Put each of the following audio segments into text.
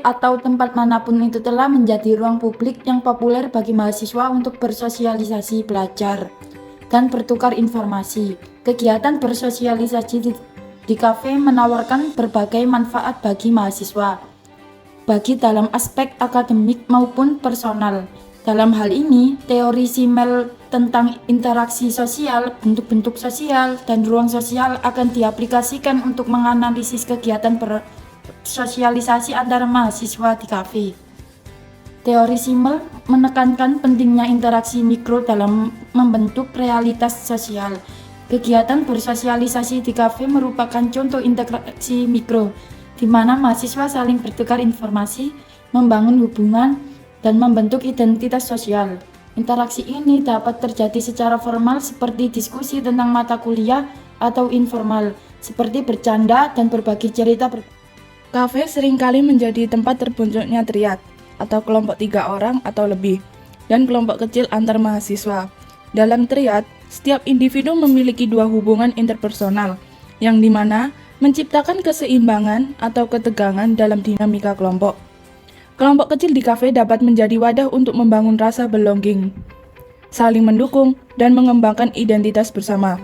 atau tempat manapun itu telah menjadi ruang publik yang populer bagi mahasiswa untuk bersosialisasi, belajar, dan bertukar informasi. Kegiatan bersosialisasi di kafe menawarkan berbagai manfaat bagi mahasiswa, baik dalam aspek akademik maupun personal. Dalam hal ini, teori Simmel tentang interaksi sosial, bentuk-bentuk sosial, dan ruang sosial akan diaplikasikan untuk menganalisis kegiatan bersosialisasi antara mahasiswa di kafe. Teori Simmel menekankan pentingnya interaksi mikro dalam membentuk realitas sosial. Kegiatan bersosialisasi di kafe merupakan contoh interaksi mikro, di mana mahasiswa saling bertukar informasi, membangun hubungan, dan membentuk identitas sosial. Interaksi ini dapat terjadi secara formal seperti diskusi tentang mata kuliah atau informal, seperti bercanda dan berbagi cerita. Kafe seringkali menjadi tempat terbentuknya triad, atau kelompok 3 orang atau lebih, dan kelompok kecil antar mahasiswa. Dalam triad, setiap individu memiliki 2 hubungan interpersonal, yang dimana menciptakan keseimbangan atau ketegangan dalam dinamika kelompok. Kelompok kecil di kafe dapat menjadi wadah untuk membangun rasa belonging, saling mendukung, dan mengembangkan identitas bersama.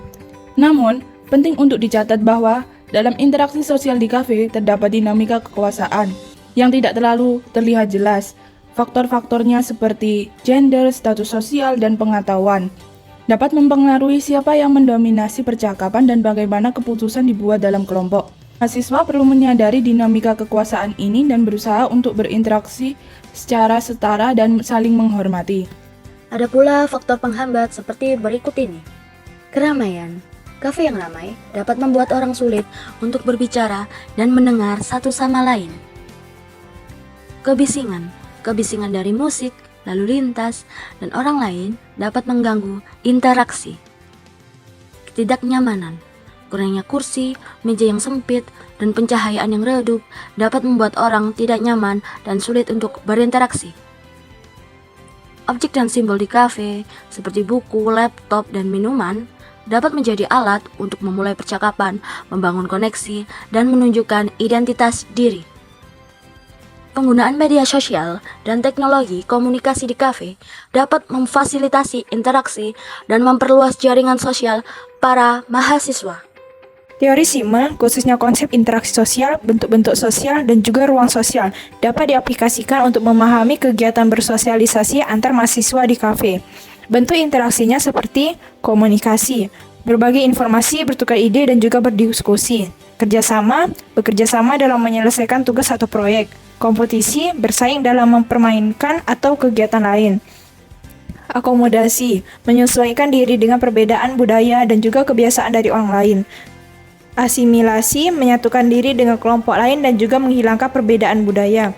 Namun, penting untuk dicatat bahwa dalam interaksi sosial di kafe terdapat dinamika kekuasaan yang tidak terlalu terlihat jelas. Faktor-faktornya seperti gender, status sosial, dan pengetahuan dapat mempengaruhi siapa yang mendominasi percakapan dan bagaimana keputusan dibuat dalam kelompok. Mahasiswa perlu menyadari dinamika kekuasaan ini dan berusaha untuk berinteraksi secara setara dan saling menghormati. Ada pula faktor penghambat seperti berikut ini. Keramaian. Kafe yang ramai dapat membuat orang sulit untuk berbicara dan mendengar satu sama lain. Kebisingan. Kebisingan dari musik, lalu lintas, dan orang lain dapat mengganggu interaksi. Ketidaknyamanan. Kurangnya kursi, meja yang sempit, dan pencahayaan yang redup dapat membuat orang tidak nyaman dan sulit untuk berinteraksi. Objek dan simbol di kafe, seperti buku, laptop, dan minuman, dapat menjadi alat untuk memulai percakapan, membangun koneksi, dan menunjukkan identitas diri. Penggunaan media sosial dan teknologi komunikasi di kafe dapat memfasilitasi interaksi dan memperluas jaringan sosial para mahasiswa. Teori Simmel, khususnya konsep interaksi sosial, bentuk-bentuk sosial, dan juga ruang sosial, dapat diaplikasikan untuk memahami kegiatan bersosialisasi antar mahasiswa di kafe. Bentuk interaksinya seperti komunikasi, berbagi informasi, bertukar ide, dan juga berdiskusi. Kerjasama, bekerja sama dalam menyelesaikan tugas atau proyek. Kompetisi, bersaing dalam mempermainkan atau kegiatan lain. Akomodasi, menyesuaikan diri dengan perbedaan budaya dan juga kebiasaan dari orang lain. Asimilasi, menyatukan diri dengan kelompok lain dan juga menghilangkan perbedaan budaya.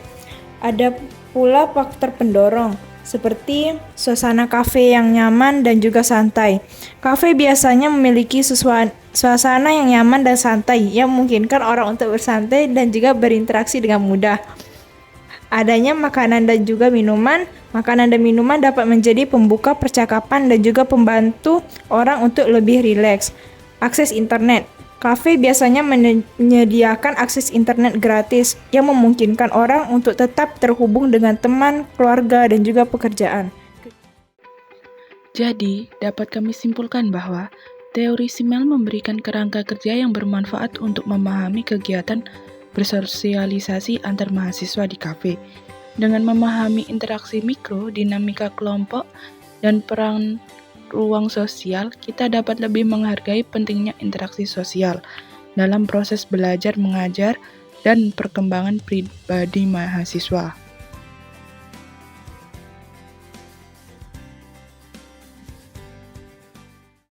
Ada pula faktor pendorong, seperti suasana kafe yang nyaman dan juga santai. Kafe biasanya memiliki suasana yang nyaman dan santai, yang memungkinkan orang untuk bersantai dan juga berinteraksi dengan mudah. Adanya makanan dan juga minuman. Makanan dan minuman dapat menjadi pembuka percakapan dan juga pembantu orang untuk lebih rileks. Akses internet. Kafe biasanya menyediakan akses internet gratis yang memungkinkan orang untuk tetap terhubung dengan teman, keluarga, dan juga pekerjaan. Jadi, dapat kami simpulkan bahwa teori Simmel memberikan kerangka kerja yang bermanfaat untuk memahami kegiatan bersosialisasi antar mahasiswa di kafe. Dengan memahami interaksi mikro, dinamika kelompok, dan peran ruang sosial, kita dapat lebih menghargai pentingnya interaksi sosial dalam proses belajar mengajar dan perkembangan pribadi mahasiswa.